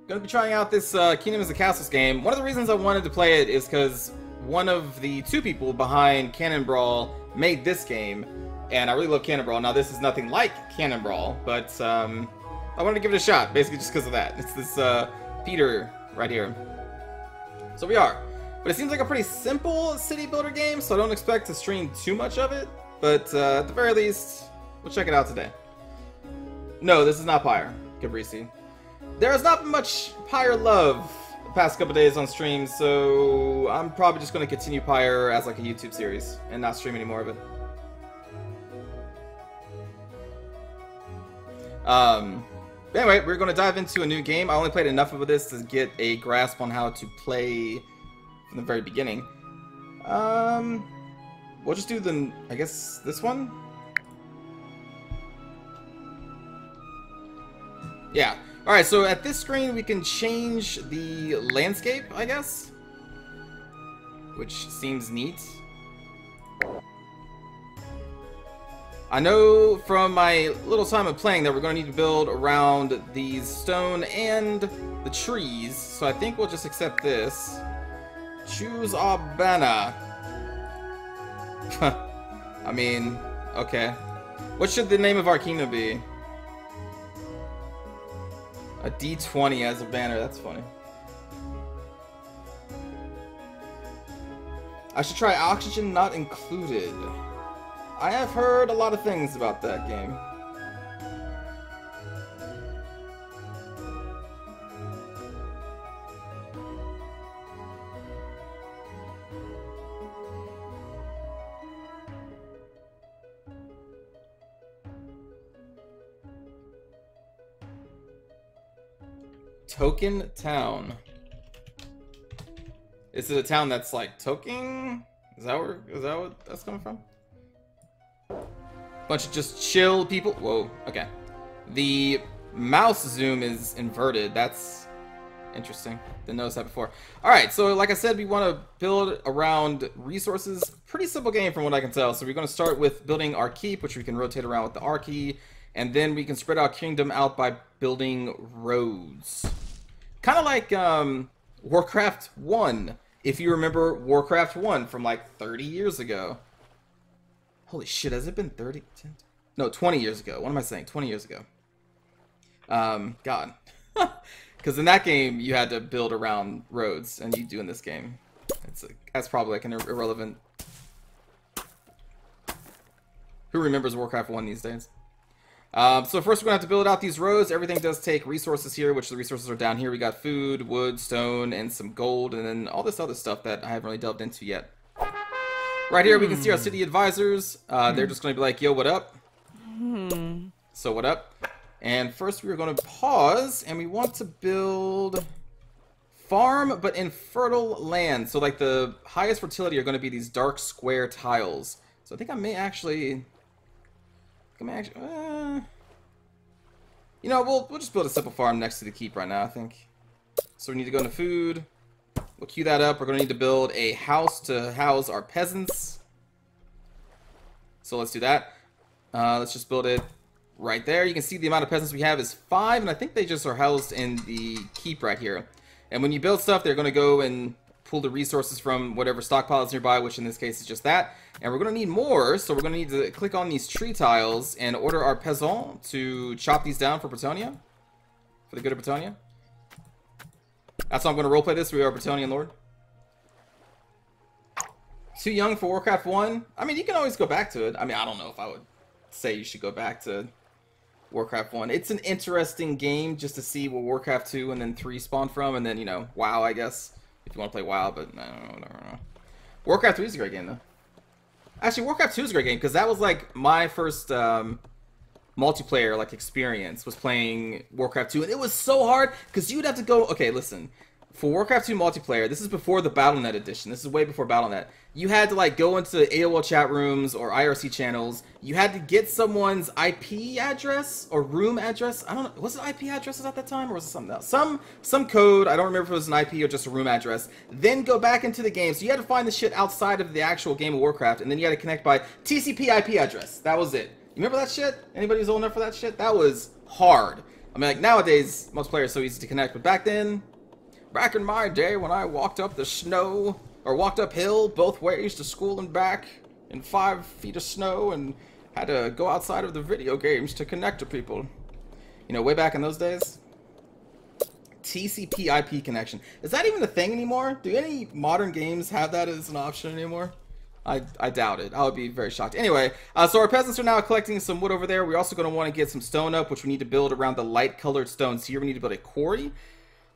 Gonna be trying out this Kingdoms of Castles game. One of the reasons I wanted to play it is because one of the two people behind Cannon Brawl made this game, and I really love Cannon Brawl. Now, this is nothing like Cannon Brawl, but I wanted to give it a shot, basically just because of that. It's this Peter right here. So we are. But it seems like a pretty simple city builder game, so I don't expect to stream too much of it. But at the very least, we'll check it out today. No, this is not Pyre, Cabrisi. There has not been much Pyre love the past couple days on stream, so I'm probably just going to continue Pyre as like a YouTube series and not stream any more of it. Anyway, we're going to dive into a new game. I only played enough of this to get a grasp on how to play from the very beginning. We'll just do the, I guess, this one? Yeah. Alright, so at this screen we can change the landscape, I guess? Which seems neat. I know from my little time of playing that we're going to need to build around these stone and the trees, so I think we'll just accept this. Choose Urbana. I mean, okay. What should the name of our kingdom be? A D20 as a banner, that's funny. I should try Oxygen Not Included. I have heard a lot of things about that game. Token Town. Is it a town that's like token? Is that what that's coming from? Bunch of just chill people. Whoa, okay. The mouse zoom is inverted. That's interesting. Didn't notice that before. Alright, so like I said, we want to build around resources. Pretty simple game from what I can tell. So we're going to start with building our keep, which we can rotate around with the R key. And then we can spread our kingdom out by building roads. Kind of like Warcraft 1, if you remember Warcraft 1 from like 30 years ago. Holy shit, has it been 30? No, 20 years ago. What am I saying? 20 years ago. God. Because in that game, you had to build around roads, and you do in this game. That's probably like an irrelevant... Who remembers Warcraft 1 these days? So first we're going to have to build out these roads. Everything does take resources here, which the resources are down here. We got food, wood, stone, and some gold, and then all this other stuff that I haven't really delved into yet. Right here we can see our city advisors. They're just going to be like, yo, what up? So what up? And first we're going to pause, and we want to build farm, but in fertile land. So like the highest fertility are going to be these dark square tiles. So I think I may actually... you know, we'll just build a simple farm next to the keep right now, I think. So we need to go into food. We'll queue that up. We're going to need to build a house to house our peasants. So let's do that. Let's just build it right there. You can see the amount of peasants we have is 5, and I think they just are housed in the keep right here. And when you build stuff, they're going to go and pull the resources from whatever stockpile is nearby, which in this case is just that. And we're going to need more, so we're going to need to click on these tree tiles and order our peasant to chop these down for Bretonia. For the good of Bretonia. That's how I'm going to roleplay this. We are Bretonian Lord. Too young for Warcraft 1? I mean, you can always go back to it. I mean, I don't know if I would say you should go back to Warcraft 1. It's an interesting game just to see where Warcraft 2 and then 3 spawned from. And then, you know, WoW, I guess. If you want to play WoW, but I don't know. Warcraft 3 is a great game, though. Actually, Warcraft 2 is a great game, because that was, like, my first multiplayer, like, experience, was playing Warcraft 2. And it was so hard, because you would have to go... Okay, listen. For Warcraft 2 multiplayer, this is before the Battle.net edition. This is way before Battle.net. You had to, like, go into AOL chat rooms or IRC channels. You had to get someone's IP address or room address. I don't know. Was it IP addresses at that time, or was it something else? Some code. I don't remember if it was an IP or just a room address. Then go back into the game. So you had to find the shit outside of the actual game of Warcraft, and then you had to connect by TCP IP address. That was it. You remember that shit? Anybody who's old enough for that shit? That was hard. I mean, like, nowadays, multiplayer is so easy to connect, but back then, back in my day when I walked up the snow, or walked uphill both ways to school and back in 5 feet of snow and had to go outside of the video games to connect to people. You know, way back in those days. TCP IP connection. Is that even a thing anymore? Do any modern games have that as an option anymore? I doubt it. I would be very shocked. Anyway, so our peasants are now collecting some wood over there. We're also going to want to get some stone up, which we need to build around the light colored stones here. We need to build a quarry.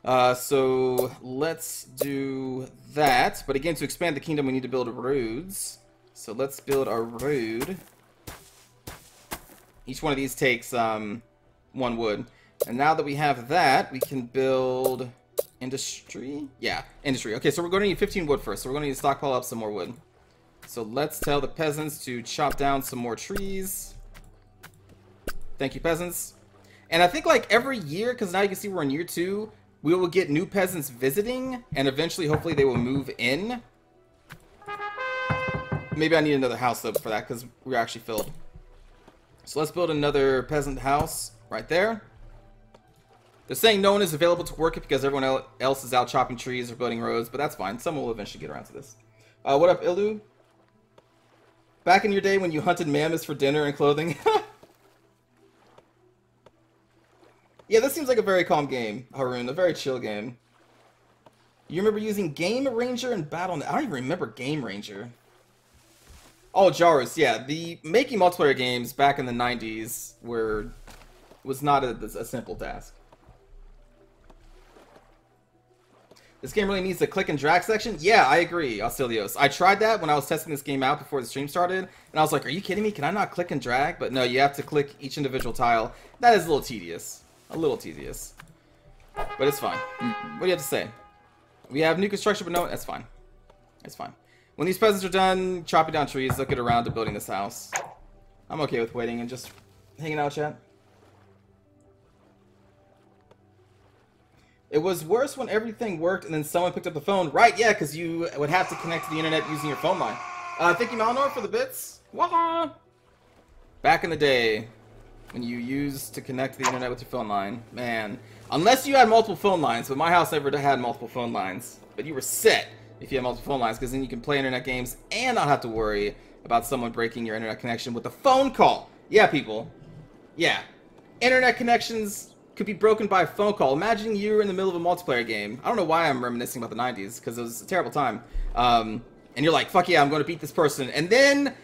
So let's do that. But again, to expand the kingdom, we need to build roads. So let's build a road. Each one of these takes 1 wood. And now that we have that, we can build industry. Yeah, industry. Okay, so we're going to need 15 wood first. So we're going to need to stockpile up some more wood. So let's tell the peasants to chop down some more trees. Thank you, peasants. And I think like every year, because now you can see we're in year 2, we will get new peasants visiting, and eventually, hopefully, they will move in. Maybe I need another house though for that, because we're actually filled. So let's build another peasant house right there. They're saying no one is available to work it because everyone else is out chopping trees or building roads, but that's fine. Someone will eventually get around to this. What up, Ilu? Back in your day when you hunted mammoths for dinner and clothing. Yeah, this seems like a very calm game, Haroon. A very chill game. You remember using Game Ranger and Battle.net? I don't even remember Game Ranger. Oh, Jarus, yeah. The making multiplayer games back in the 90s was not a simple task. This game really needs a click and drag section? Yeah, I agree, Ausilios. I tried that when I was testing this game out before the stream started, and I was like, are you kidding me? Can I not click and drag? But no, you have to click each individual tile. That is a little tedious. A little tedious. But it's fine. What do you have to say? We have new construction, but no, that's fine. It's fine. When these peasants are done chopping down trees, they'll get around to building this house. I'm okay with waiting and just hanging out, chat. It was worse when everything worked and then someone picked up the phone. Right, yeah, because you would have to connect to the internet using your phone line. Thank you, Malnor, for the bits. Waha! Back in the day, when you used to connect to the internet with your phone line, man. Unless you had multiple phone lines, but my house never had multiple phone lines. But you were set if you had multiple phone lines, because then you can play internet games and not have to worry about someone breaking your internet connection with a phone call. Yeah, people. Yeah. Internet connections could be broken by a phone call. Imagine you were in the middle of a multiplayer game. I don't know why I'm reminiscing about the 90s, because it was a terrible time. And you're like, fuck yeah, I'm going to beat this person. And then,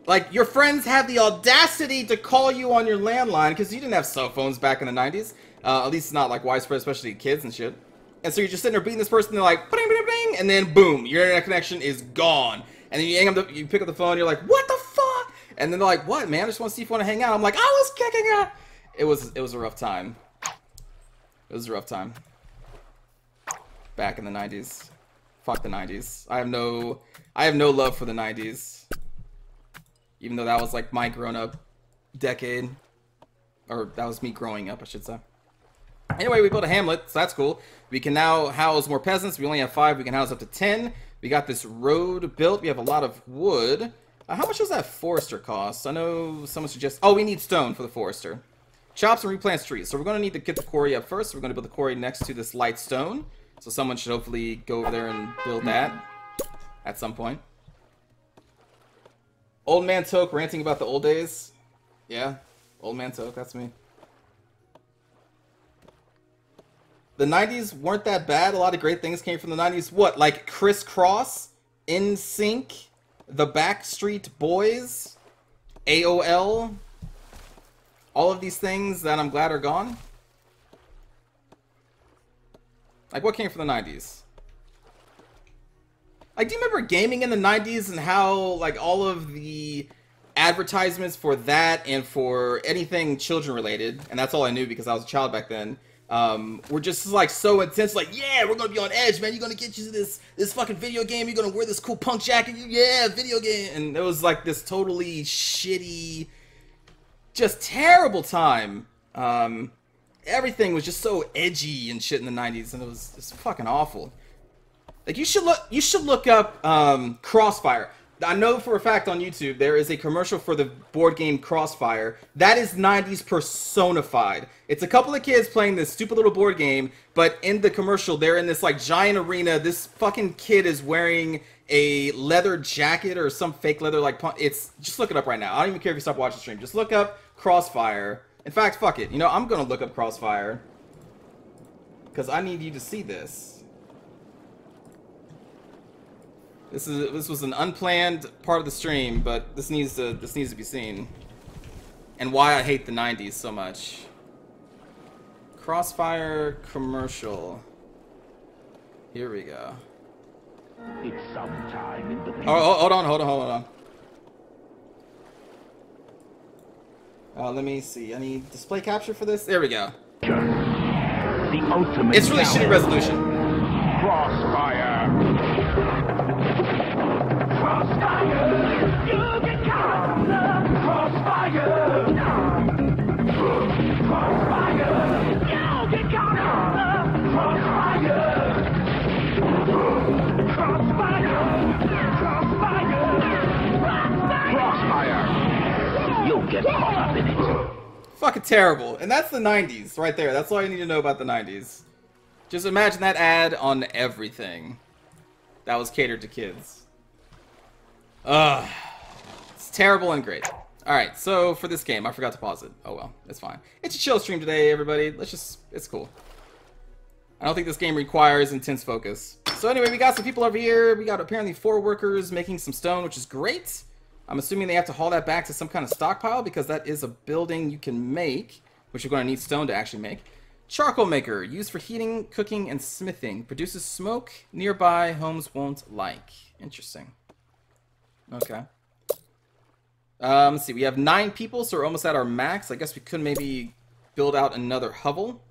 like, your friends have the audacity to call you on your landline, because you didn't have cell phones back in the 90s. At least not, like, widespread, especially kids and shit. And so you're just sitting there beating this person, and they're like, bing, bing, bing, and then boom, your internet connection is gone. And then you pick up the phone, and you're like, what the fuck? And then they're like, what, man? I just want to see if you want to hang out. I'm like, I was kicking it. It was a rough time. It was a rough time. Back in the 90s. Fuck the 90s. I have no love for the 90s. Even though that was like my grown-up decade. Or that was me growing up, I should say. Anyway, we built a hamlet, so that's cool. We can now house more peasants. We only have 5. We can house up to 10. We got this road built. We have a lot of wood. How much does that forester cost? I know someone suggests... Oh, we need stone for the forester. Chops and replants trees. So we're going to need to get the quarry up first. We're going to build the quarry next to this light stone. So someone should hopefully go over there and build that at some point. Old man Toke ranting about the old days. Yeah, old man Toke, that's me. The 90s weren't that bad. A lot of great things came from the 90s. What, like Crisscross, NSYNC, the Backstreet Boys, AOL? All of these things that I'm glad are gone. Like, what came from the 90s? Like, do you remember gaming in the 90s and how, like, all of the advertisements for that and for anything children related, and that's all I knew because I was a child back then, were just, like, so intense, like, yeah, we're gonna be on edge, man, you're gonna get you to this fucking video game, you're gonna wear this cool punk jacket, yeah, video game, and it was, like, this totally shitty... just terrible time. Everything was just so edgy and shit in the 90s, and it was just fucking awful. Like, you should look up Crossfire. I know for a fact on YouTube there is a commercial for the board game Crossfire that is 90s personified. It's a couple of kids playing this stupid little board game, but in the commercial they're in this like giant arena. This fucking kid is wearing a leather jacket or some fake leather like it's just look it up right now. I don't even care if you stop watching the stream. Just look up Crossfire. In fact, fuck it. You know, I'm gonna look up Crossfire because I need you to see this. This was an unplanned part of the stream, but this needs to be seen. And why I hate the 90s so much. Crossfire commercial. Here we go. It's sometime in the Oh, hold on. Let me see. Any display capture for this? There we go. The ultimate. It's really shitty resolution. Crossfire. Crossfire. You can count the crossfire. Crossfire. You can count the crossfire. Crossfire. You'll get caught up in it. Fucking terrible. And that's the 90s right there. That's all you need to know about the 90s. Just imagine that ad on everything that was catered to kids. Ugh. It's terrible and great. Alright, so for this game, I forgot to pause it. Oh well, it's fine. It's a chill stream today, everybody. It's cool. I don't think this game requires intense focus. So anyway, we got some people over here. We got apparently 4 workers making some stone, which is great. I'm assuming they have to haul that back to some kind of stockpile because that is a building you can make, which you're going to need stone to actually make. Charcoal maker, used for heating, cooking, and smithing. Produces smoke nearby homes won't like. Interesting. Okay. Let's see. We have 9 people, so we're almost at our max. I guess we could maybe build out another hovel.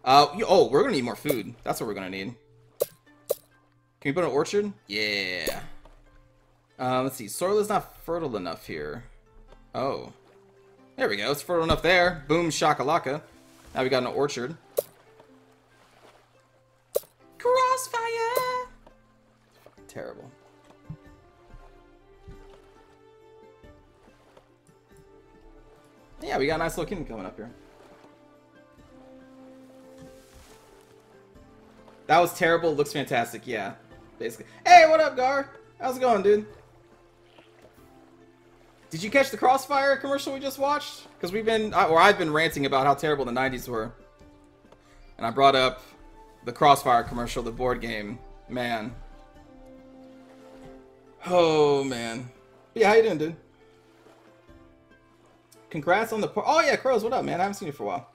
Oh, we're going to need more food. That's what we're going to need. Can we put an orchard? Yeah. Let's see. Soil is not fertile enough here. Oh. There we go. It's fertile enough there. Boom shakalaka. Now we got an orchard. Crossfire! Fucking terrible. Yeah, we got a nice little kingdom coming up here. That was terrible. Looks fantastic. Yeah, basically. Hey, what up, Gar? How's it going, dude? Did you catch the Crossfire commercial we just watched? Because I've been ranting about how terrible the 90s were. And I brought up the Crossfire commercial, the board game. Man. Oh, man. Yeah, how you doing, dude? Congrats on the... Oh, yeah, Crows, what up, man? I haven't seen you for a while.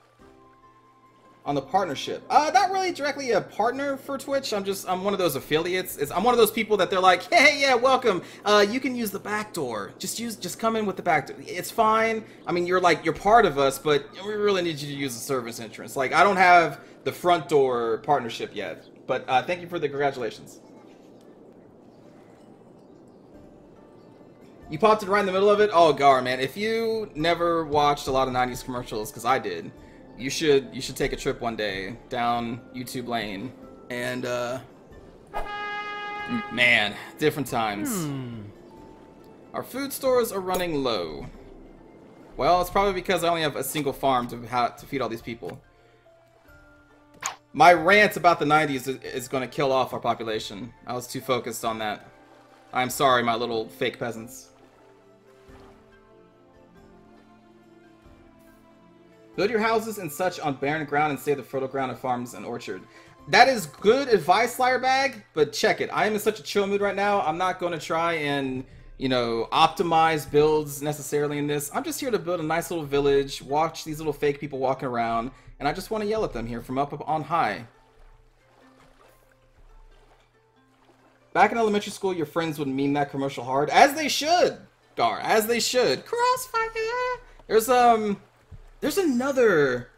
On the partnership. Not really directly a partner for Twitch. I'm one of those affiliates. I'm one of those people that they're like, hey, yeah, welcome. You can use the back door. Just come in with the back door. It's fine. I mean, you're part of us, but we really need you to use the service entrance. Like, I don't have the front door partnership yet. But thank you for the congratulations. You popped it right in the middle of it? Oh, Gar, man. If you never watched a lot of 90s commercials, because I did, you should take a trip one day down YouTube Lane and man, different times. Our food stores are running low. Well, it's probably because I only have a single farm to feed all these people. My rant about the 90s is going to kill off our population. I was too focused on that. I'm sorry, my little fake peasants. Build your houses and such on barren ground and save the fertile ground of farms and orchard. That is good advice, Liarbag, but check it. I am in such a chill mood right now. I'm not going to try and, you know, optimize builds necessarily in this. I'm just here to build a nice little village, watch these little fake people walking around, and I just want to yell at them here from up on high. Back in elementary school, your friends would meme that commercial hard. As they should, Gar, as they should. Crossfire! There's another...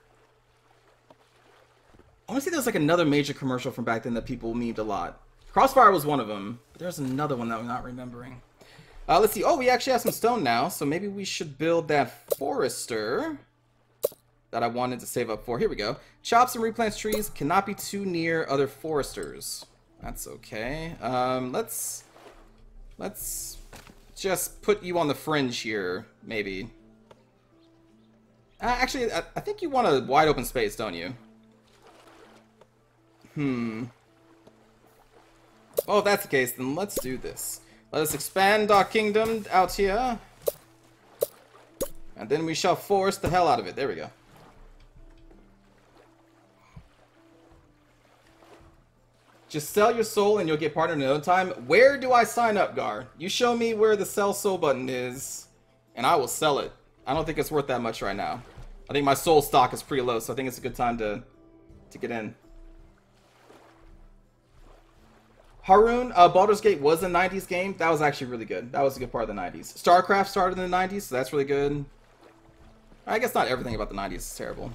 I want to say there's like another major commercial from back then that people memed a lot. Crossfire was one of them, but there's another one that I'm not remembering. Let's see. Oh, we actually have some stone now, so maybe we should build that forester that I wanted to save up for. Here we go. Chops and replants trees. Cannot be too near other foresters. That's okay. Let's just put you on the fringe here, maybe. Actually, I think you want a wide open space, don't you? Well, if that's the case, then let's do this. Let us expand our kingdom out here. And then we shall force the hell out of it. There we go. Just sell your soul and you'll get partnered in no time. Where do I sign up, Gar? You show me where the sell soul button is, and I will sell it. I don't think it's worth that much right now. I think my soul stock is pretty low, so I think it's a good time to get in. Haroon, Baldur's Gate was a 90s game. That was actually really good. That was a good part of the 90s. StarCraft started in the 90s, so that's really good. I guess not everything about the 90s is terrible.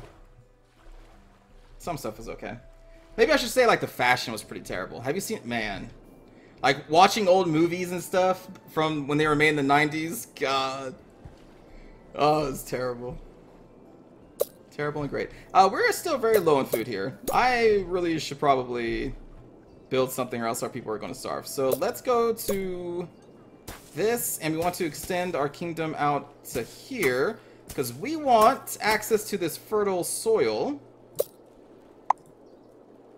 Some stuff is okay. Maybe I should say, like, the fashion was pretty terrible. Have you seen... Man. Like, watching old movies and stuff from when they were made in the 90s. God. Oh, it's terrible. Terrible and great. We're still very low in food here. I really should probably build something or else our people are going to starve. So let's go to this, and we want to extend our kingdom out to here because we want access to this fertile soil.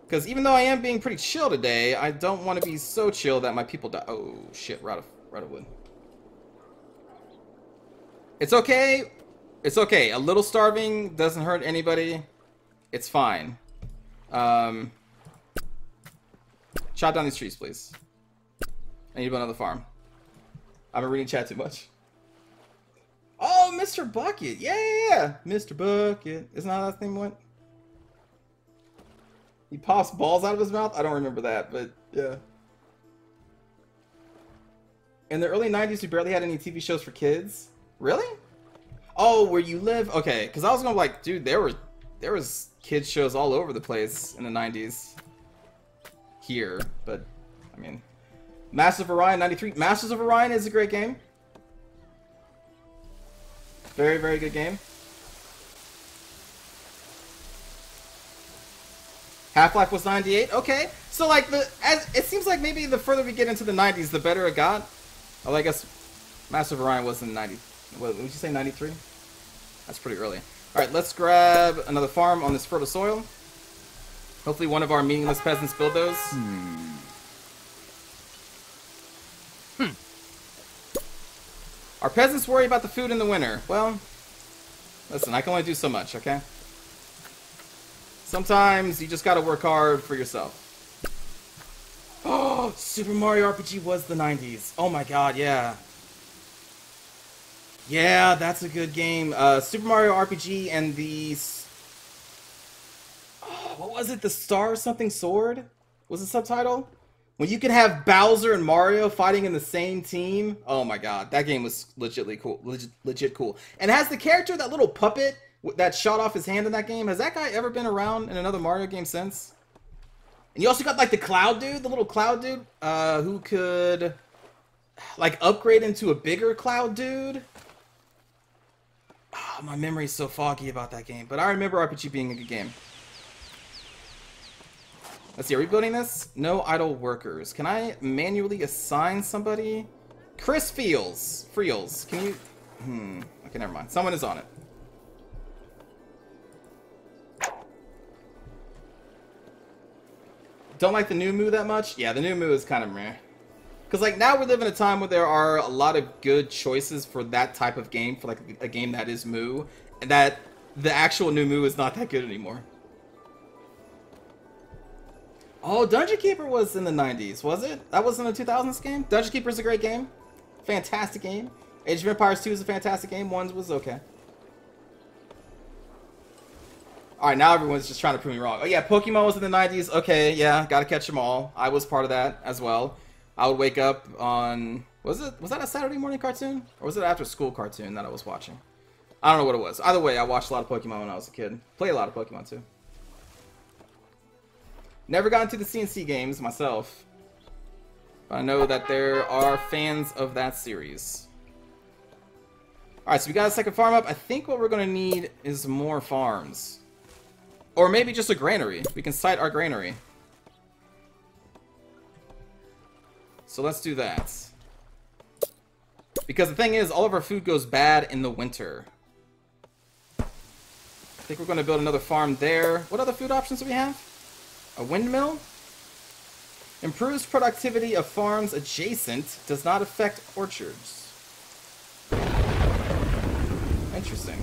Because even though I am being pretty chill today, I don't want to be so chill that my people die. Oh shit, we're out of wood. It's okay. It's okay. A little starving doesn't hurt anybody. It's fine. Chop down these trees, please. I need to build another farm. I've been reading chat too much. Oh, Mr. Bucket. Yeah. Mr. Bucket. Isn't that how that thing went? He pops balls out of his mouth? I don't remember that, but yeah. In the early 90s, we barely had any TV shows for kids. Really? Oh, where you live? Okay, because I was going to like, dude, there was kids shows all over the place in the 90s. Here, but, I mean, Masters of Orion 93. Masters of Orion is a great game. Very, very good game. Half-Life was 98. Okay, so like it seems like maybe the further we get into the 90s, the better it got. Oh, I guess Master of Orion was in 90. What would you say, 93? That's pretty early. All right, let's grab another farm on this fertile soil. Hopefully, one of our meaningless peasants build those. Our peasants worry about the food in the winter. Well, listen, I can only do so much, okay? Sometimes you just gotta work hard for yourself. Oh, Super Mario RPG was the 90s. Oh my god, yeah. Yeah, that's a good game. Super Mario RPG and the... Oh, what was it? The Star Something Sword? Was the subtitle? When you could have Bowser and Mario fighting in the same team. Oh my god, that game was legit cool. Legit cool. And it has the character, that little puppet that shot off his hand in that game. Has that guy ever been around in another Mario game since? And you also got like the Cloud Dude, the little Cloud Dude, who could like upgrade into a bigger Cloud Dude. Oh, my memory's so foggy about that game, but I remember RPG being a good game. Let's see, are we building this? No idle workers. Can I manually assign somebody? Chris Friels, can you... okay, never mind. Someone is on it. Don't like the new Moo that much? Yeah, the new Moo is kind of meh. Because, like, now we live in a time where there are a lot of good choices for that type of game, for, like, a game that is Moo, and that the actual new Moo is not that good anymore. Oh, Dungeon Keeper was in the 90s, was it? That wasn't a 2000s game? Dungeon Keeper is a great game. Fantastic game. Age of Empires 2 is a fantastic game. 1 was okay. Alright, now everyone's just trying to prove me wrong. Oh yeah, Pokemon was in the 90s. Okay, yeah, gotta catch them all. I was part of that as well. I would wake up on... Was that a Saturday morning cartoon? Or was it an after school cartoon that I was watching? I don't know what it was. Either way, I watched a lot of Pokemon when I was a kid. Played a lot of Pokemon too. Never got into the CNC games myself. But I know that there are fans of that series. Alright, so we got a second farm up. I think what we're going to need is more farms. Or maybe just a granary. We can site our granary. So let's do that. Because the thing is, all of our food goes bad in the winter. I think we're going to build another farm there. What other food options do we have? A windmill? Improves productivity of farms adjacent. Does not affect orchards. Interesting.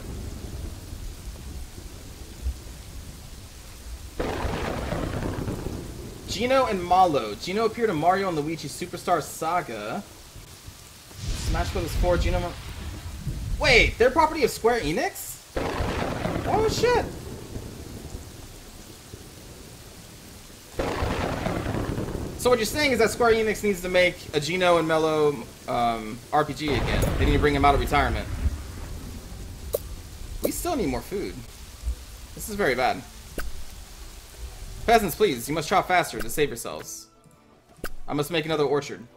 Gino and Malo. Gino appeared in Mario and Luigi Superstar Saga. Smash Bros. 4, Gino... Wait, they're property of Square Enix? Oh, shit. So what you're saying is that Square Enix needs to make a Gino and Mello RPG again. They need to bring him out of retirement. We still need more food. This is very bad. Peasants, please, you must chop faster to save yourselves. I must make another orchard.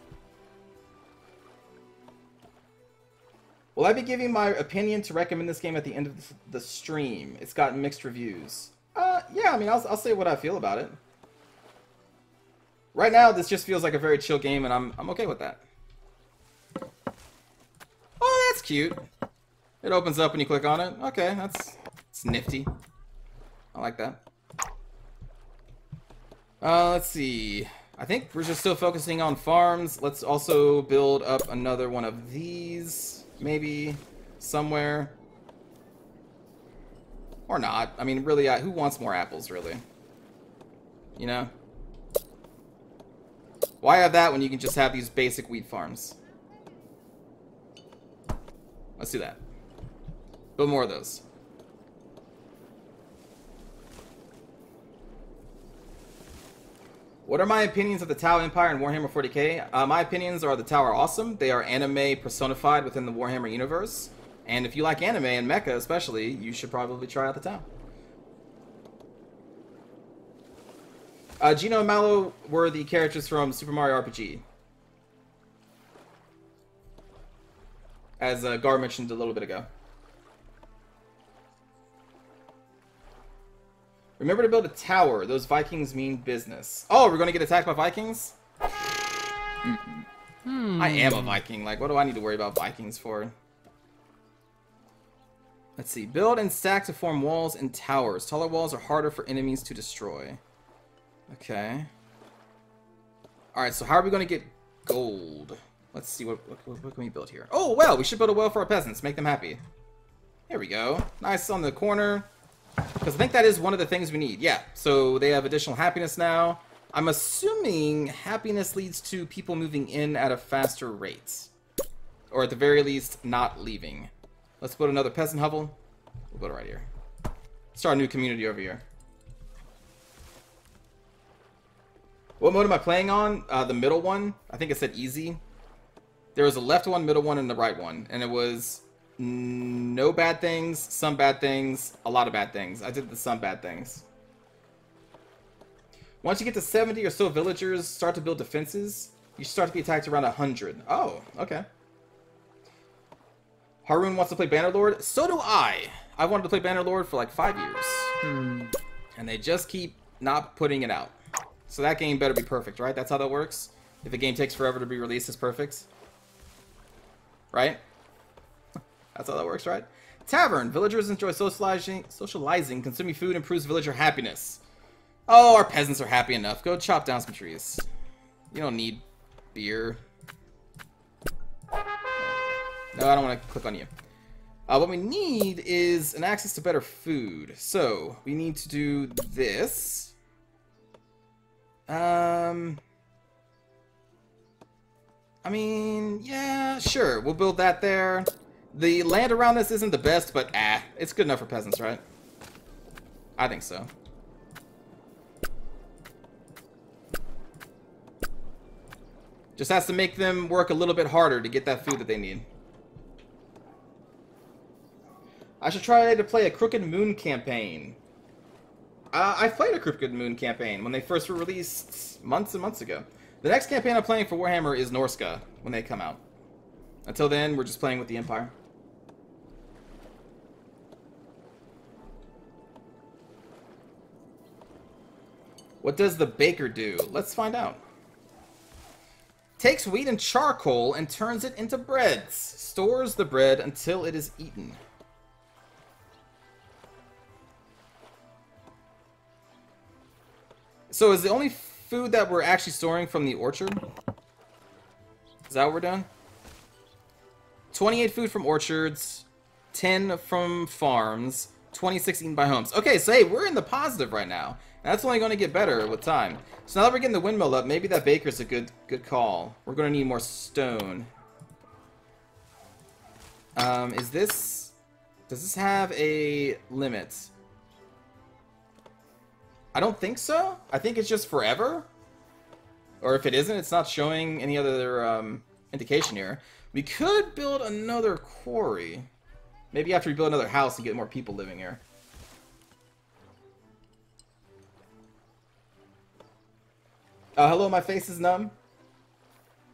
Will I be giving my opinion to recommend this game at the end of the stream? It's gotten mixed reviews. Yeah, I mean, I'll say what I feel about it. Right now, this just feels like a very chill game, and I'm okay with that. Oh, that's cute. It opens up when you click on it. Okay, it's nifty. I like that. Let's see. I think we're just still focusing on farms. Let's also build up another one of these. Maybe somewhere. Or not. I mean, really, who wants more apples, really? You know? Why have that when you can just have these basic wheat farms? Let's do that. Build more of those. What are my opinions of the Tau Empire and Warhammer 40k? My opinions are the Tau are awesome. They are anime personified within the Warhammer universe. And if you like anime and mecha especially, you should probably try out the Tau. Gino and Mallow were the characters from Super Mario RPG. As Gar mentioned a little bit ago. Remember to build a tower. Those Vikings mean business. Oh, we're going to get attacked by Vikings? I am a Viking. Like, what do I need to worry about Vikings for? Let's see. Build and stack to form walls and towers. Taller walls are harder for enemies to destroy. Okay. Alright, so how are we going to get gold? Let's see, what can we build here? Oh, well, we should build a well for our peasants. Make them happy. Here we go. Nice on the corner. Because I think that is one of the things we need. Yeah, so they have additional happiness now. I'm assuming happiness leads to people moving in at a faster rate. Or at the very least, not leaving. Let's build another peasant hovel. We'll build it right here. Start a new community over here. What mode am I playing on? The middle one. I think it said easy. There was a left one, middle one, and the right one. And it was no bad things, some bad things, a lot of bad things. I did the some bad things. Once you get to 70 or so villagers, start to build defenses. You start to be attacked around 100. Oh, okay. Haroon wants to play Bannerlord. So do I. I wanted to play Bannerlord for like 5 years. And they just keep not putting it out. So that game better be perfect, right? That's how that works? If a game takes forever to be released, it's perfect. Right? That's how that works, right? Tavern. Villagers enjoy socializing. Consuming food improves villager happiness. Oh, our peasants are happy enough. Go chop down some trees. You don't need beer. No, I don't want to click on you. What we need is an access to better food. So, we need to do this. I mean, yeah, sure. We'll build that there. The land around this isn't the best, but it's good enough for peasants, right? I think so. Just has to make them work a little bit harder to get that food that they need. I should try to play a Crooked Moon campaign. I've played a Crooked Moon campaign when they first were released months and months ago. The next campaign I'm playing for Warhammer is Norska when they come out. Until then, we're just playing with the Empire. What does the baker do? Let's find out. Takes wheat and charcoal and turns it into breads. Stores the bread until it is eaten. So is the only food that we're actually storing from the orchard? Is that what we're doing? 28 food from orchards, 10 from farms, 26 eaten by homes. Okay, so hey, we're in the positive right now. And that's only going to get better with time. So now that we're getting the windmill up, maybe that baker's a good call. We're going to need more stone. Does this have a limit? I don't think so. I think it's just forever. Or if it isn't, it's not showing any other indication here. We could build another quarry. Maybe after we build another house and get more people living here. Hello, my face is numb.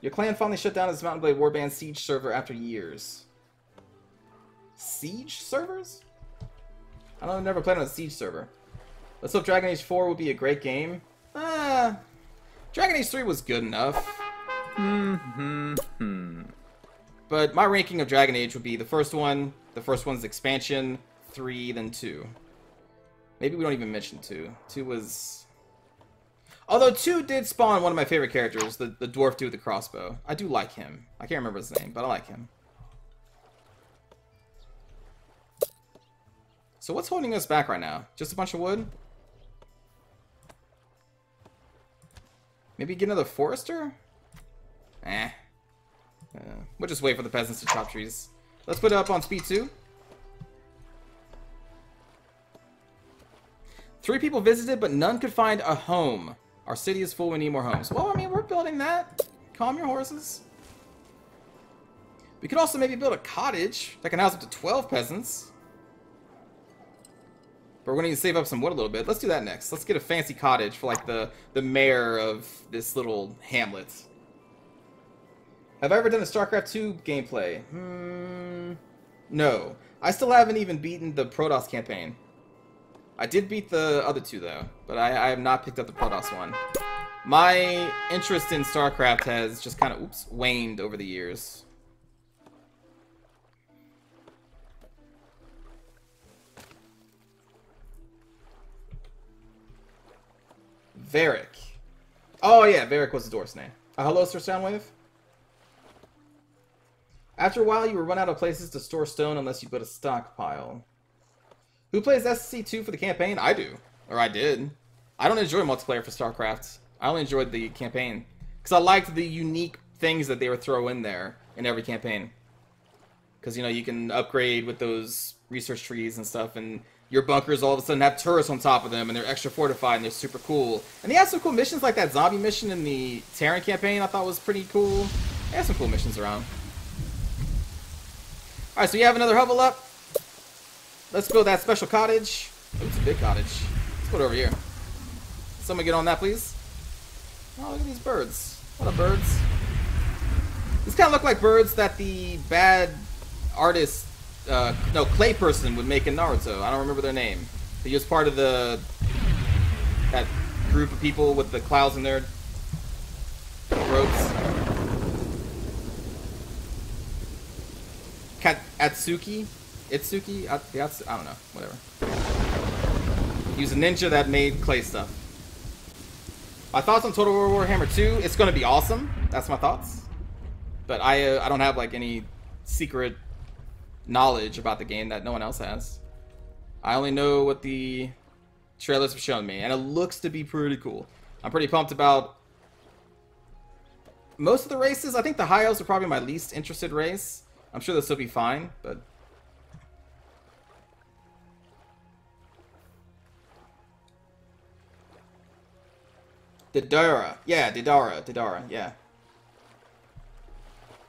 Your clan finally shut down its Mountain Blade Warband Siege server after years. Siege servers? I've never played on a Siege server. Let's hope Dragon Age 4 will be a great game. Dragon Age 3 was good enough. But my ranking of Dragon Age would be the first one's expansion, 3, then 2. Maybe we don't even mention 2. 2 was... Although 2 did spawn one of my favorite characters, the dwarf dude with the crossbow. I do like him. I can't remember his name, but I like him. So what's holding us back right now? Just a bunch of wood? Maybe get another forester? We'll just wait for the peasants to chop trees. Let's put it up on speed 2. 3 people visited, but none could find a home. Our city is full, we need more homes. Well, I mean, we're building that. Calm your horses. We could also maybe build a cottage that can house up to 12 peasants. But we're going to need to save up some wood a little bit. Let's do that next. Let's get a fancy cottage for, like, the mayor of this little hamlet. Have I ever done a StarCraft 2 gameplay? No. I still haven't even beaten the Protoss campaign. I did beat the other 2, though. But I have not picked up the Protoss one. My interest in StarCraft has just kind of, waned over the years. Varric. Oh yeah, Varric was the dwarf's name. Hello, Sir Soundwave. After a while, you will run out of places to store stone unless you put a stockpile. Who plays SC2 for the campaign? I do. Or I did. I don't enjoy multiplayer for StarCraft. I only enjoyed the campaign. Because I liked the unique things that they would throw in there in every campaign. Because, you know, you can upgrade with those research trees and stuff, and your bunkers all of a sudden have turrets on top of them, and they're extra fortified, and they're super cool. And they have some cool missions, like that zombie mission in the Terran campaign I thought was pretty cool. They have some cool missions around. Alright, so you have another hovel up. Let's build that special cottage. Oh, it's a big cottage. Let's put it over here. Someone get on that, please. Oh, look at these birds. What up, birds? These kind of look like birds that the bad artist, no, clay person would make in Naruto. I don't remember their name. He was part of that group of people with the clouds in their throats. Atsuki? Itsuki? I don't know. Whatever. He was a ninja that made clay stuff. My thoughts on Total War Warhammer 2? It's going to be awesome. That's my thoughts. But I don't have like any secret knowledge about the game that no one else has. I only know what the trailers have shown me, and it looks to be pretty cool. I'm pretty pumped about most of the races. I think the High Elves are probably my least interested race. I'm sure they'll still be fine, but Didara. Yeah, Didara, yeah.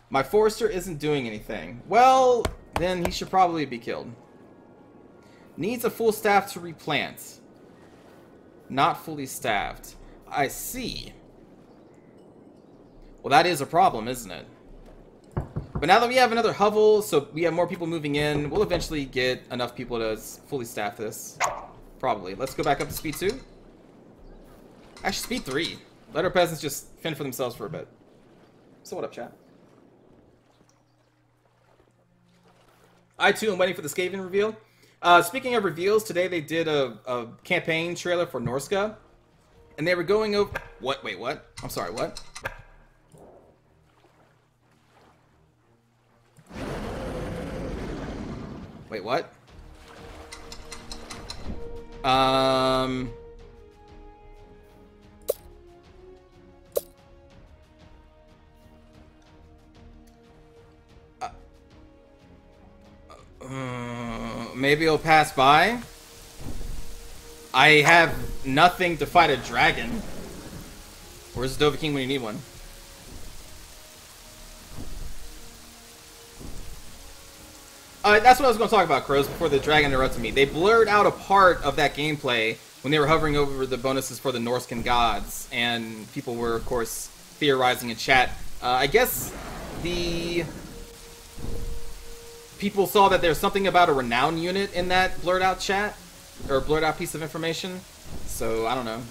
My forester isn't doing anything. Well, then he should probably be killed. Needs a full staff to replant. Not fully staffed. I see. Well, that is a problem, isn't it? But now that we have another hovel, so we have more people moving in, we'll eventually get enough people to fully staff this. Probably. Let's go back up to speed 2. Actually, speed 3. Let our peasants just fend for themselves for a bit. So what up, chat? I too am waiting for the Skaven reveal. Speaking of reveals, today they did a campaign trailer for Norska, and they were going over... What? Wait, what? I'm sorry, what? Wait, what? Maybe it'll pass by. I have nothing to fight a dragon. Where's the Dovahkiin when you need one? That's what I was going to talk about, Crows, before the dragon interrupted me. They blurred out a part of that gameplay when they were hovering over the bonuses for the Norscan gods, and people were, of course, theorizing in chat. I guess the people saw that there's something about a renown unit in that blurred out chat, or blurred out piece of information, so I don't know.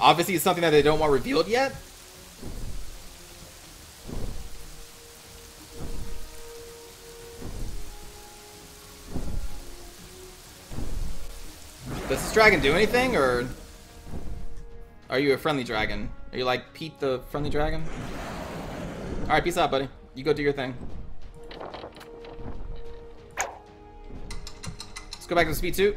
Obviously, it's something that they don't want revealed yet. Does this dragon do anything, or are you a friendly dragon? Are you like Pete the friendly dragon? Alright, peace out, buddy. You go do your thing. Let's go back to the speed 2.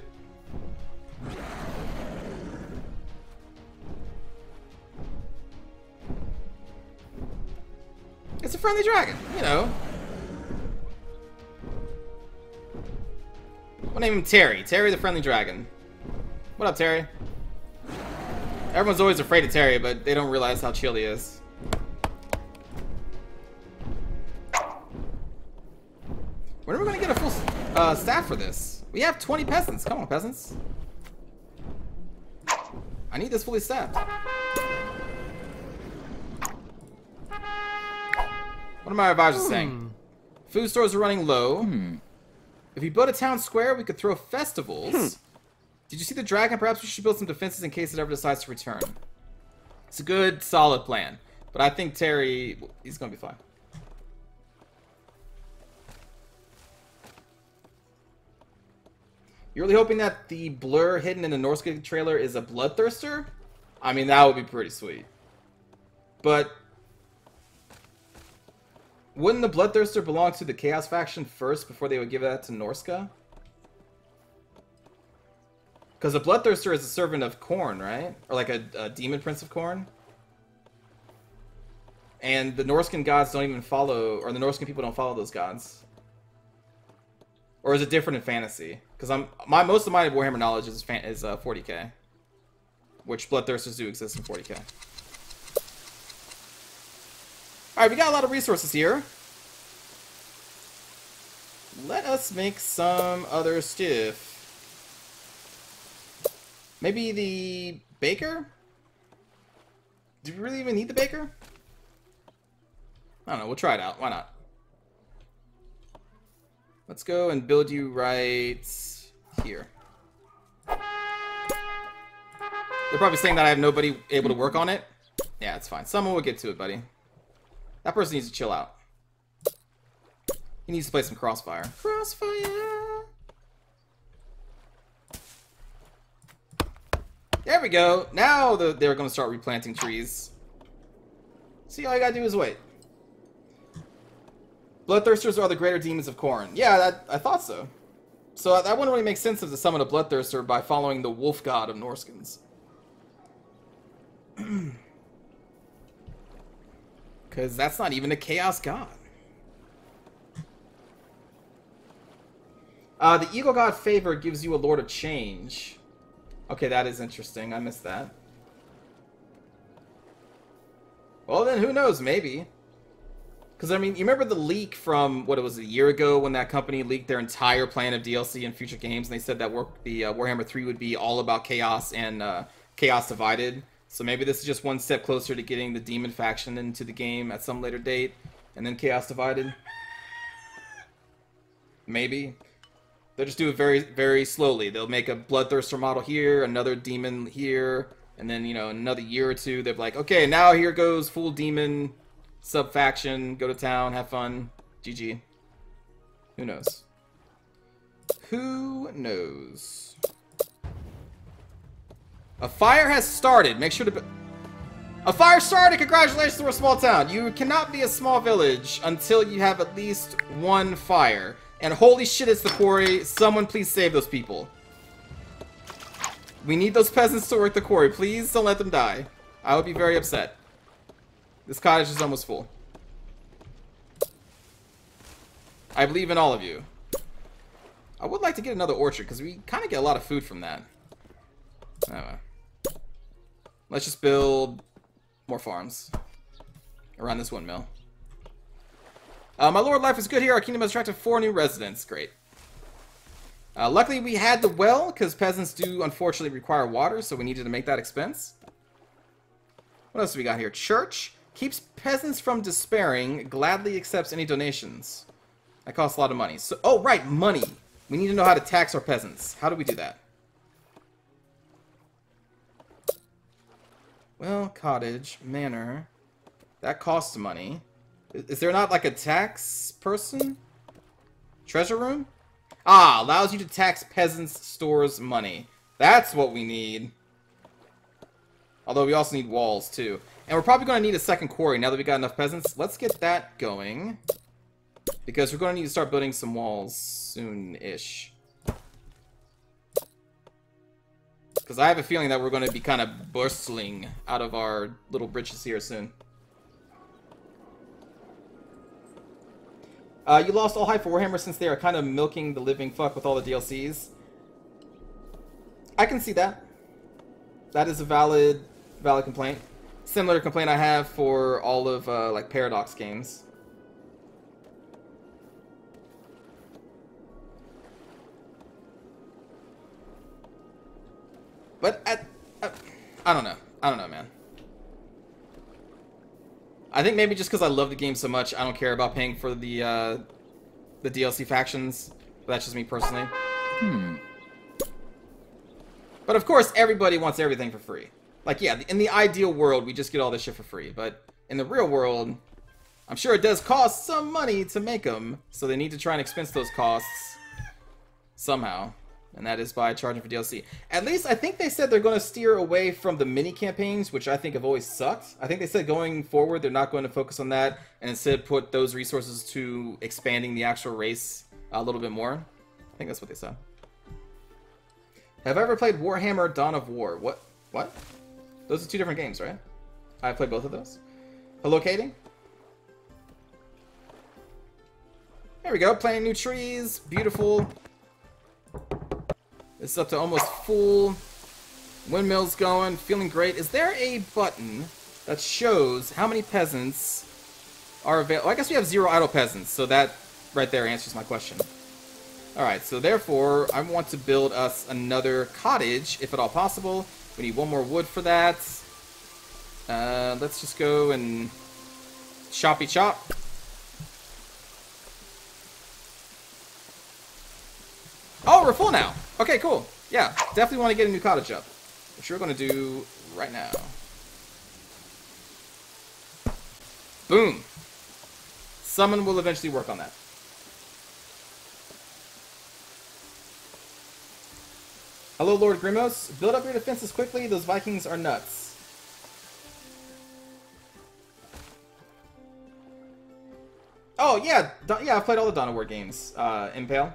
It's a friendly dragon, you know. We'll name him Terry. Terry the friendly dragon. What up, Terry? Everyone's always afraid of Terry, but they don't realize how chill he is. When are we going to get a full staff for this? We have 20 peasants. Come on, peasants. I need this fully staffed. What are my advisors saying? Food stores are running low. If we build a town square, we could throw festivals. Did you see the dragon? Perhaps we should build some defenses in case it ever decides to return. It's a good, solid plan. But I think Terry, he's going to be fine. You're really hoping that the blur hidden in the Norska trailer is a bloodthirster? I mean, that would be pretty sweet. But wouldn't the bloodthirster belong to the Chaos faction first before they would give that to Norska? Because a bloodthirster is a servant of Khorne, right? Or like a demon prince of Khorne. And the Norscan gods don't even follow, or the Norscan people don't follow those gods. Or is it different in fantasy? Because most of my Warhammer knowledge is 40k, which bloodthirsters do exist in 40k. All right, we got a lot of resources here. Let us make some other stuff. Maybe the baker? Do we really even need the baker? I don't know, we'll try it out. Why not? Let's go and build you right here. They're probably saying that I have nobody able to work on it. Yeah, it's fine. Someone will get to it, buddy. That person needs to chill out. He needs to play some Crossfire. Crossfire! There we go. Now they're going to start replanting trees. See, all you gotta do is wait. Bloodthirsters are the greater demons of Khorne. Yeah, I thought so. So that wouldn't really make sense to summon a Bloodthirster by following the wolf god of Norskins. Because that's not even a chaos god. The Eagle God Favor gives you a Lord of Change. Okay, that is interesting. I missed that. Well, then who knows? Maybe. Because, I mean, you remember the leak from, what it was, a year ago when that company leaked their entire plan of DLC and future games, and they said that Warhammer 3 would be all about Chaos and Chaos Divided. So maybe this is just one step closer to getting the Demon faction into the game at some later date, and then Chaos Divided. Maybe. They'll just do it very, very slowly. They'll make a Bloodthirster model here, another Demon here, and then, you know, another year or two, they're like, okay, now here goes full Demon Sub-faction, go to town, have fun. GG. Who knows? Who knows? A fire has started. Make sure to... A fire started! Congratulations to a small town! You cannot be a small village until you have at least one fire. And holy shit, it's the quarry. Someone please save those people. We need those peasants to work the quarry. Please don't let them die. I would be very upset. This cottage is almost full. I believe in all of you. I would like to get another orchard, because we kind of get a lot of food from that. Anyway. Let's just build more farms around this windmill. My lord, life is good here. Our kingdom has attracted 4 new residents. Great. Luckily, we had the well, because peasants do unfortunately require water, so we needed to make that expense. What else do we got here? Church keeps peasants from despairing, gladly accepts any donations. That costs a lot of money. So, oh, right, money. We need to know how to tax our peasants. How do we do that? Well, cottage, manor. That costs money. Is there not like a tax person? Treasure room? Ah, allows you to tax peasants' stores money. That's what we need. Although we also need walls too. And we're probably going to need a second quarry now that we got enough peasants. Let's get that going. Because we're going to need to start building some walls soon-ish. Because I have a feeling that we're going to be kind of bursting out of our little britches here soon. You lost all hype for Warhammer since they are kind of milking the living fuck with all the DLCs. I can see that. That is a valid complaint. Similar complaint I have for all of like Paradox games. But I don't know. I don't know, man. I think maybe just because I love the game so much, I don't care about paying for the DLC factions. But that's just me personally. But of course, everybody wants everything for free. Like, yeah, in the ideal world, we just get all this shit for free. But in the real world, I'm sure it does cost some money to make them. So they need to try and expense those costs somehow. And that is by charging for DLC. At least, I think they said they're going to steer away from the mini-campaigns, which I think have always sucked. I think they said going forward, they're not going to focus on that, and instead put those resources to expanding the actual race a little bit more. I think that's what they said. Have I ever played Warhammer Dawn of War? What? Those are 2 different games, right? I played both of those. Hello, Katie? There we go, planting new trees. Beautiful. It's up to almost full. Windmill's going. Feeling great. Is there a button that shows how many peasants are available? I guess we have 0 idle peasants, so that right there answers my question. Alright, so therefore, I want to build us another cottage, if at all possible. We need 1 more wood for that. Let's just go and choppy chop. Oh, we're full now. Okay, cool. Yeah, definitely want to get a new cottage up, which we're going to do right now. Boom. Someone will eventually work on that. Hello, Lord Grimos. Build up your defenses quickly. Those Vikings are nuts. Oh, yeah. Yeah, I've played all the Dawn of War games. Impale.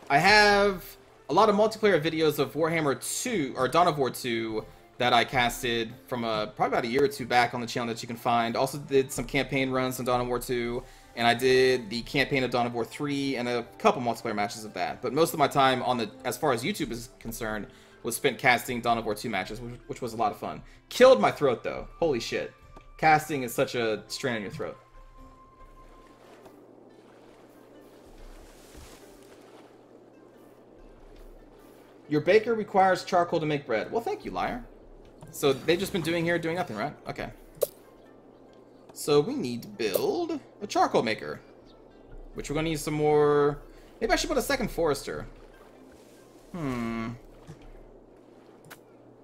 I have a lot of multiplayer videos of Warhammer 2, or Dawn of War 2, that I casted from probably about a year or 2 back on the channel that you can find. Also did some campaign runs on Dawn of War 2, and I did the campaign of Dawn of War 3, and a couple multiplayer matches of that. But most of my time, as far as YouTube is concerned, was spent casting Dawn of War 2 matches, which was a lot of fun. Killed my throat, though. Holy shit. Casting is such a strain on your throat. Your baker requires charcoal to make bread. Well, thank you, liar. So they've just been doing nothing, right? Okay. So we need to build a charcoal maker, which we're going to need some more. Maybe I should put a second forester.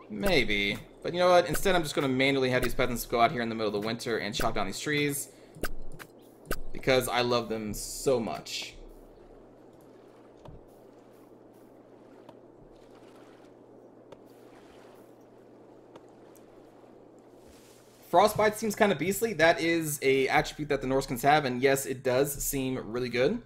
Maybe. But you know what? Instead, I'm just going to manually have these peasants go out here in the middle of the winter and chop down these trees. because I love them so much. Frostbite seems kind of beastly. That is a attribute that the Norskins have, and yes, it does seem really good.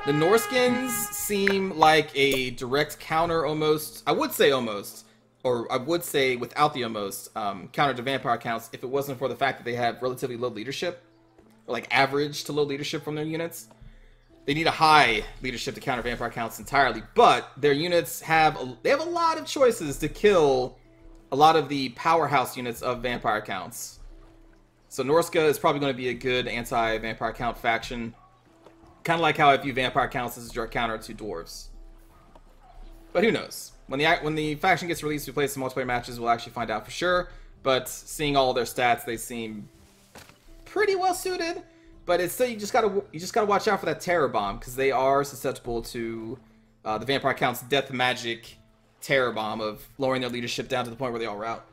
The Norskins seem like a direct counter almost. I would say almost, or I would say without the almost, counter to vampire counts if it wasn't for the fact that they have relatively low leadership, or like average to low leadership from their units. They need a high leadership to counter vampire counts entirely, but their units have a lot of choices to kill a lot of the powerhouse units of vampire counts. So Norska is probably going to be a good anti-vampire count faction. Kind of like how I view vampire counts as a direct counter to dwarves. But who knows? When the faction gets released to play some multiplayer matches, we'll actually find out for sure. But seeing all their stats, they seem pretty well suited. But it's still, you just gotta watch out for that terror bomb, because they are susceptible to the vampire count's death magic terror bomb of lowering their leadership down to the point where they all rout.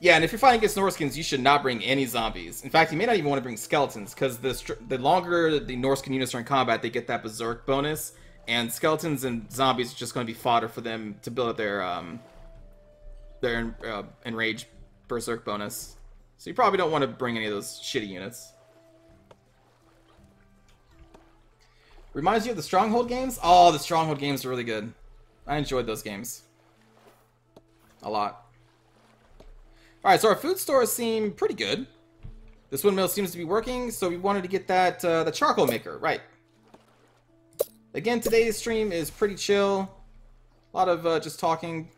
Yeah, and if you're fighting against Norskins, you should not bring any zombies. In fact, you may not even want to bring skeletons, because the longer the Norskin units are in combat, they get that berserk bonus, and skeletons and zombies are just going to be fodder for them to build up their enraged berserk bonus. So you probably don't want to bring any of those shitty units. Reminds you of the Stronghold games? Oh, the Stronghold games are really good. I enjoyed those games a lot. Alright, so our food stores seem pretty good. This windmill seems to be working, so we wanted to get that the charcoal maker, right. Again, today's stream is pretty chill. A lot of just talking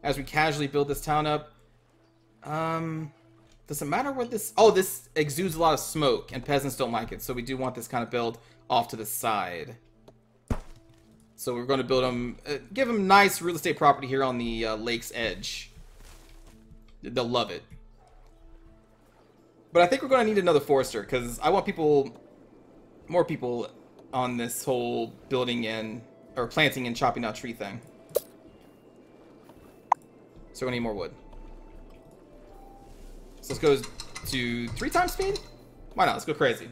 as we casually build this town up. Does it matter where this... Oh, this exudes a lot of smoke, and peasants don't like it, so we do want this kind of build off to the side. So we're going to build them... give them nice real estate property here on the lake's edge. They'll love it. But I think we're going to need another forester, because I want more people on this whole building and... or planting and chopping down tree thing. So we're going to need more wood. So let's go to 3 times speed? Why not? Let's go crazy.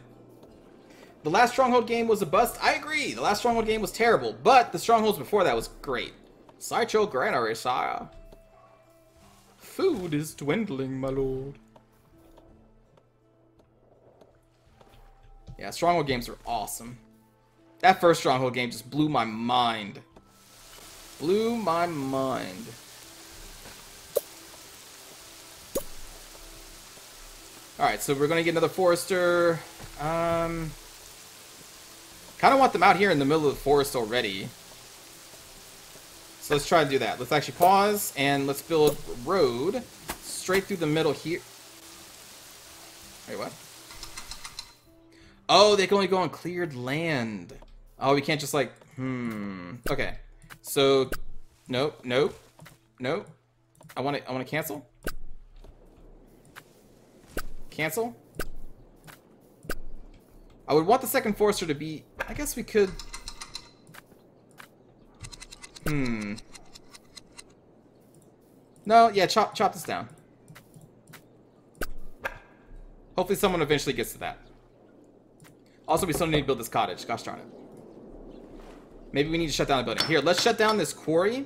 The last Stronghold game was a bust. I agree. The last Stronghold game was terrible, but the Strongholds before that was great. Sideshow Granary, sire. Food is dwindling, my lord. Yeah, Stronghold games are awesome. That first Stronghold game just blew my mind. Blew my mind. Alright, so we're going to get another forester. Kind of want them out here in the middle of the forest already. So let's try to do that. Let's actually pause, and let's build a road straight through the middle here. Wait, what? Oh, they can only go on cleared land. Oh, we can't just like, Okay. So, nope, nope, nope. I want to cancel. Cancel. I would want the second forester to be... I guess we could... No, yeah, chop this down. Hopefully someone eventually gets to that. Also, we still need to build this cottage. Gosh darn it. Maybe we need to shut down the building. Here, let's shut down this quarry.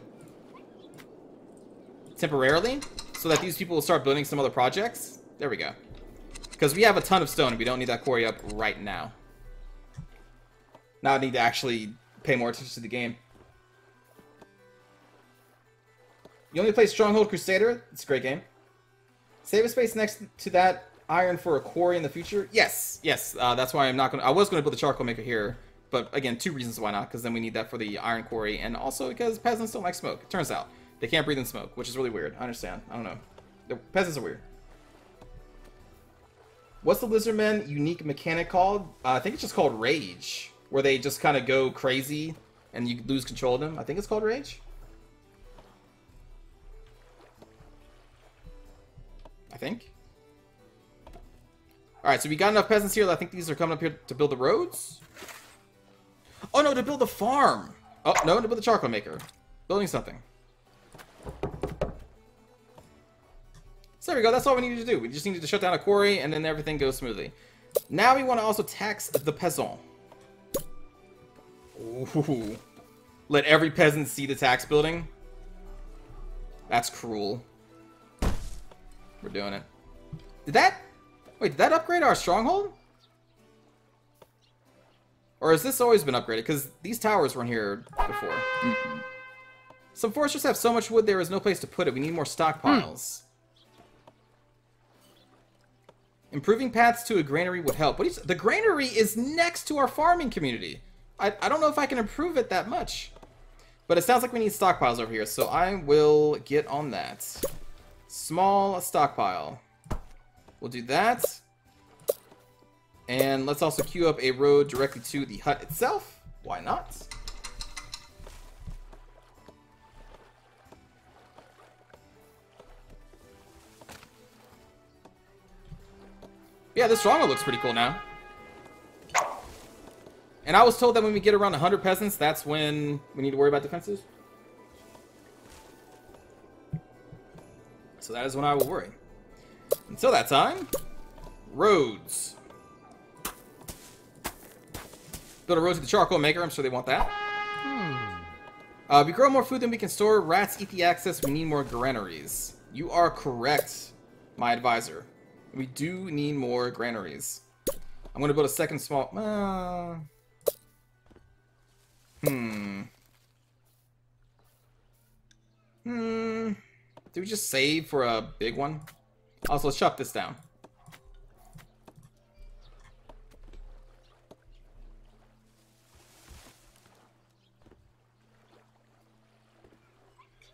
Temporarily. So that these people will start building some other projects. There we go. Because we have a ton of stone and we don't need that quarry up right now. Now I need to actually pay more attention to the game. You only play Stronghold Crusader? It's a great game. Save a space next to that iron for a quarry in the future? Yes, yes. That's why I'm not going to... I was going to build a charcoal maker here. But again, 2 reasons why not. Because then we need that for the iron quarry. And also because peasants don't like smoke. It turns out. They can't breathe in smoke, which is really weird. I understand. I don't know. The peasants are weird. What's the Lizardmen unique mechanic called? I think it's just called Rage. Where they just kind of go crazy and you lose control of them. I think it's called Rage. I think. Alright, so we got enough peasants here that I think these are coming up here to build the roads. Oh no, to build the farm. Oh, no, to build the charcoal maker. Building something. So there we go. That's all we needed to do. We just needed to shut down a quarry, and then everything goes smoothly. Now we want to also tax the peasant. Ooh. Let every peasant see the tax building. That's cruel. We're doing it. Did that upgrade our stronghold? Or has this always been upgraded? Because these towers weren't here before. Some foresters have so much wood there is no place to put it. We need more stockpiles. Improving paths to a granary would help. The granary is next to our farming community. I don't know if I can improve it that much. But it sounds like we need stockpiles over here, so I will get on that. Small stockpile. We'll do that. And let's also queue up a road directly to the hut itself. Why not? Yeah, this stronghold looks pretty cool now. And I was told that when we get around 100 peasants, that's when we need to worry about defenses. So that is when I will worry. Until that time, roads. Build a road to the charcoal maker. I'm sure they want that. We grow more food than we can store. Rats eat the excess. We need more granaries. You are correct, my advisor. We do need more granaries. I'm going to build a second small... Do we just save for a big one? Also, let's chop this down.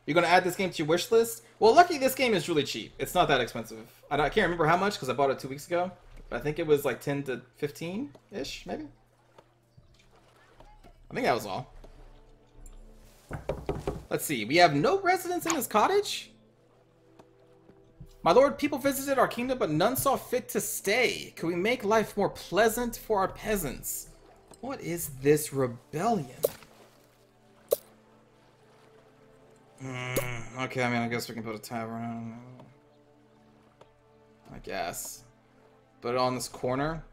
You're going to add this game to your wish list? Well, lucky this game is really cheap. It's not that expensive. I can't remember how much because I bought it 2 weeks ago. But I think it was like 10 to 15-ish, maybe? I think that was all. Let's see. We have no residents in this cottage? My lord, people visited our kingdom, but none saw fit to stay. Could we make life more pleasant for our peasants? What is this rebellion? Okay, I mean, I guess we can put a tavern. I guess. Put it on this corner.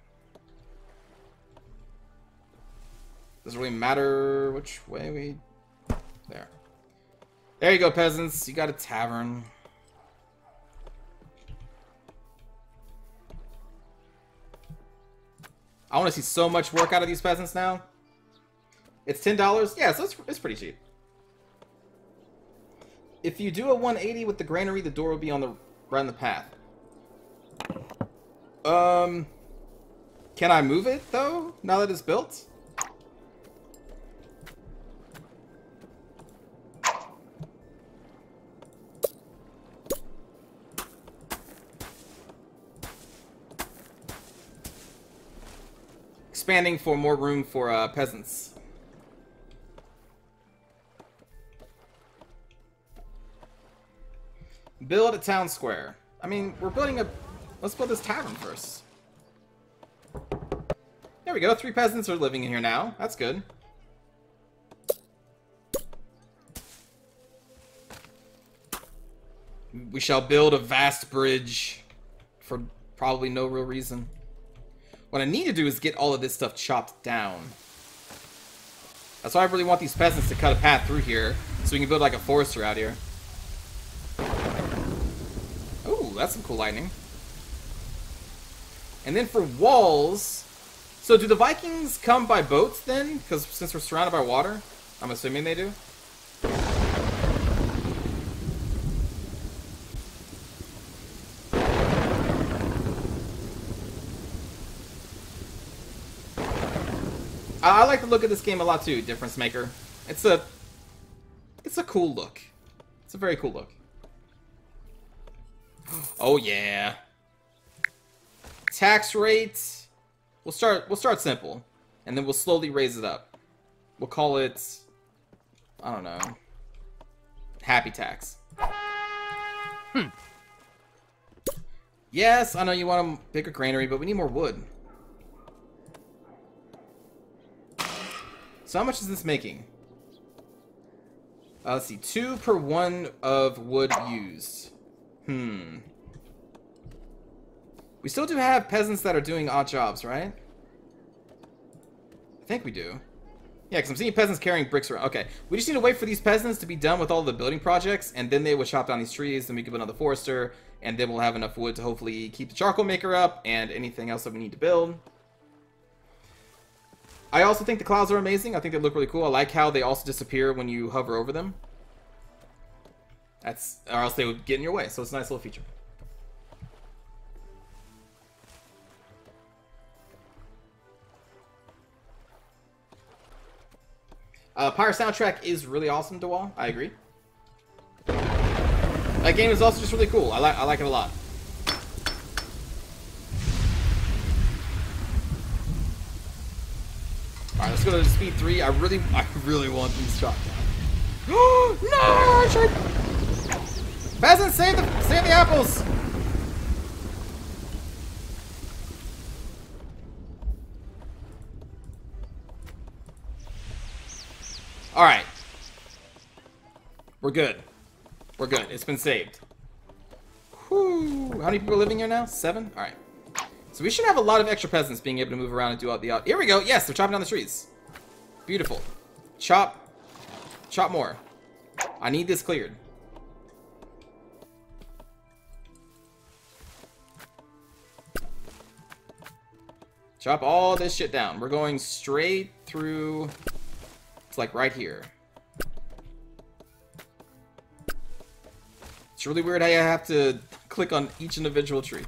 Doesn't really matter which way we... There. There you go, peasants. You got a tavern. I want to see so much work out of these peasants now. It's $10? Yeah, so it's pretty cheap. If you do a 180 with the granary, the door will be on the right on the path. Can I move it though? Now that it's built? Expanding for more room for peasants. Build a town square. I mean, we're building a... Let's build this tavern first. There we go. 3 peasants are living in here now. That's good. We shall build a vast bridge for probably no real reason. What I need to do is get all of this stuff chopped down. That's why I really want these peasants to cut a path through here, so we can build like a forester out here. Ooh, that's some cool lightning. And then for walls... So do the Vikings come by boats then? Because since we're surrounded by water? I'm assuming they do. I like the look of this game a lot too, Difference Maker. It's a cool look. It's a very cool look. Oh yeah. Tax rate. We'll start simple, and then we'll slowly raise it up. We'll call it, I don't know, happy tax. Yes, I know you want a bigger granary, but we need more wood. So how much is this making? Let's see, 2 per 1 of wood used. We still do have peasants that are doing odd jobs, right? I think we do. Yeah, because I'm seeing peasants carrying bricks around. Okay, we just need to wait for these peasants to be done with all the building projects, and then they will chop down these trees, then we give another forester, and then we'll have enough wood to hopefully keep the charcoal maker up, and anything else that we need to build. I also think the clouds are amazing. I think they look really cool. I like how they also disappear when you hover over them. Or else they would get in your way, so it's a nice little feature. Pyre soundtrack is really awesome, DeWall. I agree. That game is also just really cool. I like it a lot. Alright, let's go to speed 3. I really want these shot down. No! Peasants, save the apples! Alright. We're good. We're good. It's been saved. Whew. How many people are living here now? 7? Alright. So we should have a lot of extra peasants being able to move around and do all the odd. Here we go. Yes, they're chopping down the trees. Beautiful. Chop. Chop more. I need this cleared. Chop all this shit down. We're going straight through. It's like right here. It's really weird how you have to click on each individual tree.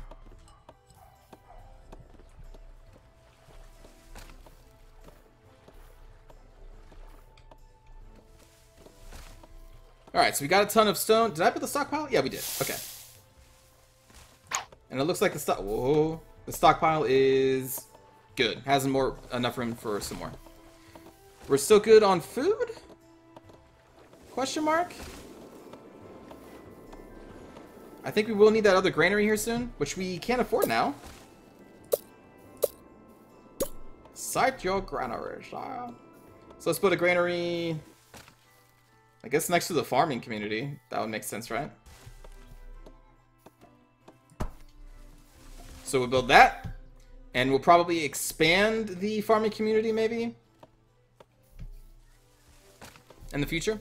Alright, so we got a ton of stone. Did I put the stockpile? Yeah, we did. Okay. And it looks like the stockpile is good. Has enough room for some more. We're still good on food? Question mark? I think we will need that other granary here soon, which we can't afford now. Cite your granary, child. So let's put a granary, I guess, next to the farming community. That would make sense, right? So we'll build that, and we'll probably expand the farming community, maybe, in the future.